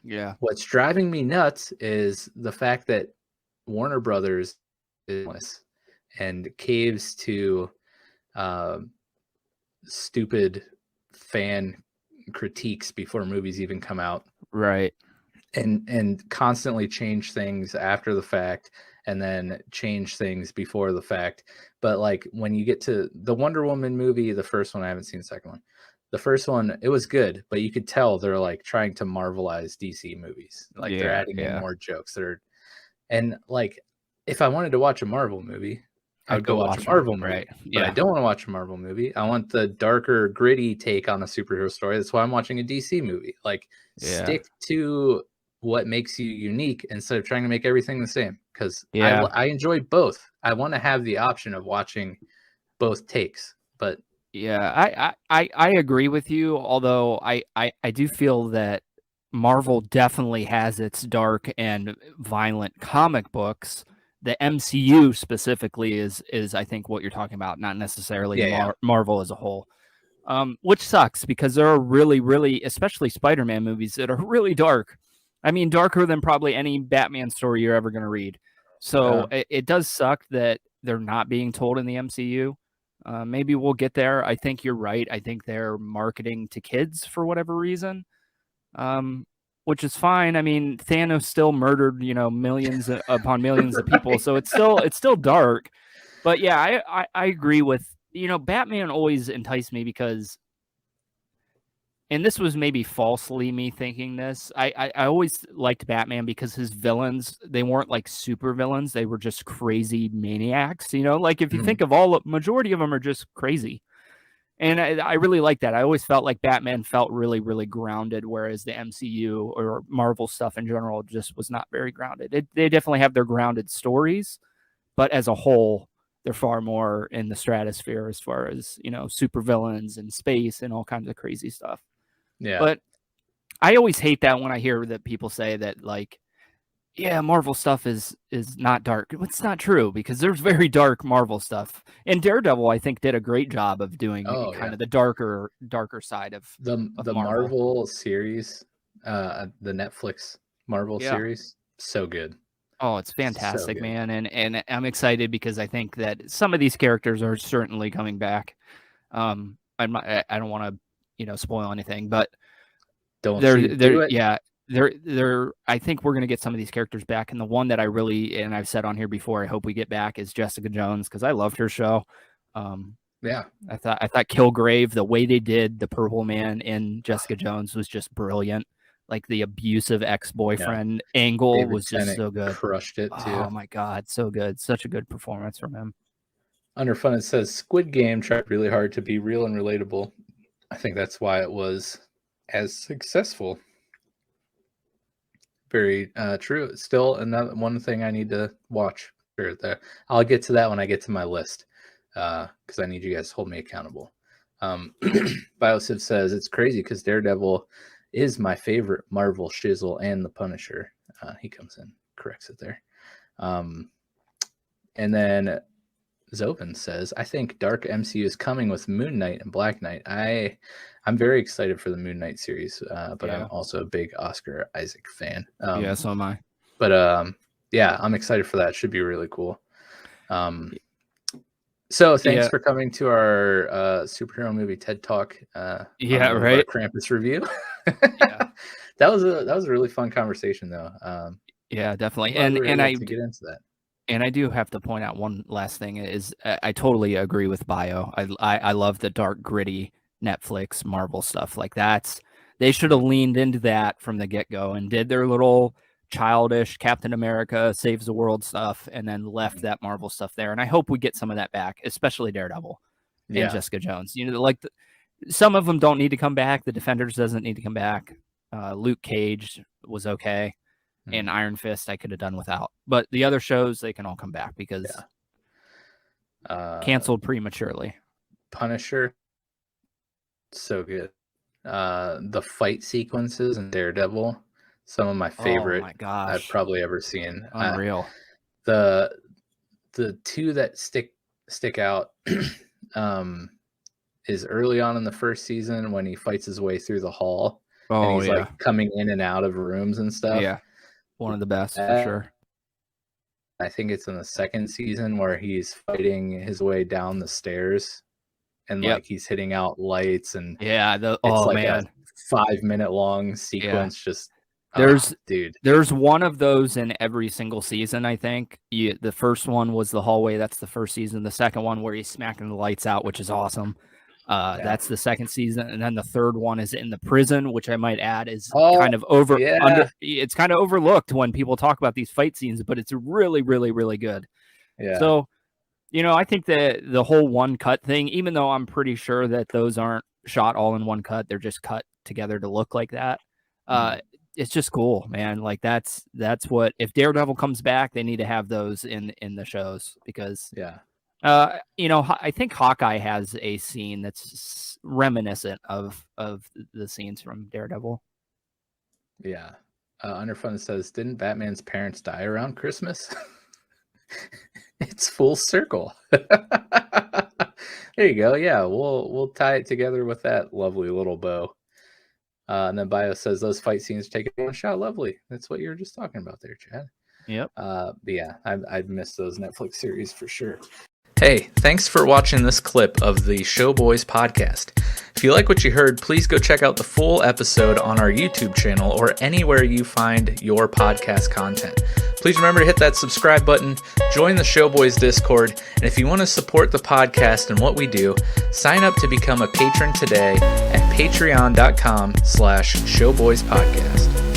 Yeah. What's driving me nuts is the fact that Warner Brothers is and caves to um, stupid fan critiques before movies even come out, Right. and constantly change things after the fact and then change things before the fact. But like when you get to the Wonder Woman movie, the first one, I haven't seen the second one. The first one, it was good, but you could tell they're like trying to Marvelize DC movies. Like they're Yeah. adding in Yeah. more jokes. And like if I wanted to watch a Marvel movie, I I'd would go go watch a watch them. Marvel Right. movie. But I Yeah. don't want to watch a Marvel movie. I want the darker, gritty take on a superhero story. That's why I'm watching a DC movie. Like Yeah. stick to what makes you unique instead of trying to make everything the same. Because Yeah. I enjoy both. I want to have the option of watching both takes. But Yeah. I agree with you. Although I do feel that Marvel definitely has its dark and violent comic books. The MCU specifically is I think what you're talking about, not necessarily yeah, Marvel as a whole. Which sucks because there are really, really, especially Spider-Man movies that are really dark. I mean, darker than probably any Batman story you're ever going to read. So yeah, it does suck that they're not being told in the MCU. Maybe we'll get there. I think you're right. I think they're marketing to kids for whatever reason, um, which is fine. I mean, Thanos still murdered, millions upon millions of people, right. so it's still dark. But yeah, I agree with Batman always enticed me because, and this was maybe falsely me thinking this. I always liked Batman because his villains, they weren't like super villains, they were just crazy maniacs. Like if you think of majority of them are just crazy. And I really like that. I always felt like Batman felt really, really grounded, whereas the MCU or Marvel stuff in general just was not very grounded. They definitely have their grounded stories, but as a whole, they're far more in the stratosphere as far as, supervillains and space and all kinds of crazy stuff. Yeah. But I always hate that when I hear that people say that, like, yeah, Marvel stuff is not dark. It's not true because there's very dark Marvel stuff. And Daredevil, I think, did a great job of doing Oh kind yeah. of the darker side of The Marvel. Marvel series, the Netflix Marvel Yeah. series, so good. Oh, it's So fantastic, good. man. And I'm excited because I think that some of these characters are certainly coming back. I don't want to, spoil anything, but Don't they're you do they're it. yeah, they're I think we're gonna get some of these characters back. And the one that I really, and I've said on here before, I hope we get back is Jessica Jones because I loved her show. Um, Yeah. I thought Kilgrave, the way they did the Purple Man in Jessica Jones was just brilliant. Like the abusive Yeah. ex-boyfriend angle David was just Tennant so good. crushed it too. Oh my god, so good. Such a good performance from him. Under Fun, it says Squid Game tried really hard to be real and relatable. I think that's why it was as successful. Very true. Still another one thing I need to watch. Sure, I'll get to that when I get to my list because I need you guys to hold me accountable. Biosiv says it's crazy because Daredevil is my favorite Marvel shizzle and the Punisher. He comes in, corrects it there. And then Zovin says, I think Dark MCU is coming with Moon Knight and Black Knight. I'm very excited for the Moon Knight series, but I'm Yeah. also a big Oscar Isaac fan. Yeah, so am I. But yeah, I'm excited for that. It should be really cool. So thanks Yeah. for coming to our superhero movie TED Talk Yeah, of our right? Krampus review. Yeah. That was a really fun conversation though. Yeah, I'm definitely. glad we And were and able I to get into that. And I do have to point out one last thing is I totally agree with Bio. I love the dark, gritty Netflix Marvel stuff. Like they should have leaned into that from the get go and did their little childish Captain America saves the world stuff and then left that Marvel stuff there. And I hope we get some of that back, especially Daredevil and Yeah. Jessica Jones. Some of them don't need to come back. The Defenders doesn't need to come back. Luke Cage was okay. And Iron Fist I could have done without. But the other shows, they can all come back because canceled prematurely. Punisher, so good. The fight sequences in Daredevil, some of my Oh favorite my I've gosh. probably ever seen. Unreal. The two that stick out is early on in the first season when he fights his way through the hall and Oh he's yeah, like coming in and out of rooms and stuff. yeah, one of the best for Uh, sure. I think it's in the second season where he's fighting his way down the stairs, and Yep. like he's hitting out lights, and Yeah, it's oh like man, a 5-minute long sequence. Just dude, there's one of those in every single season. I think the first one was the hallway. That's the first season. The second one where he's smacking the lights out, which is awesome. That's the second season, and then the third one is in the prison, which I might add is kind of it's kind of overlooked when people talk about these fight scenes, but it's really, really, really good. Yeah. So, I think that the whole one cut thing, even though I'm pretty sure that those aren't shot all in one cut, they're just cut together to look like that. It's just cool, man. Like that's what, if Daredevil comes back, they need to have those in the shows, because I think Hawkeye has a scene that's reminiscent of the scenes from Daredevil. Yeah. Underfund says, didn't Batman's parents die around Christmas? It's full circle. There you go. Yeah, we'll tie it together with that lovely little bow. And then Bio says those fight scenes take one shot lovely. That's what you were just talking about there, Chad. Yep. But yeah, I'd miss those Netflix series for sure. Hey, thanks for watching this clip of the Showboys podcast. If you like what you heard, please go check out the full episode on our YouTube channel or anywhere you find your podcast content. Please remember to hit that subscribe button, join the Showboys Discord, and if you want to support the podcast and what we do, sign up to become a patron today at patreon.com/showboyspodcast.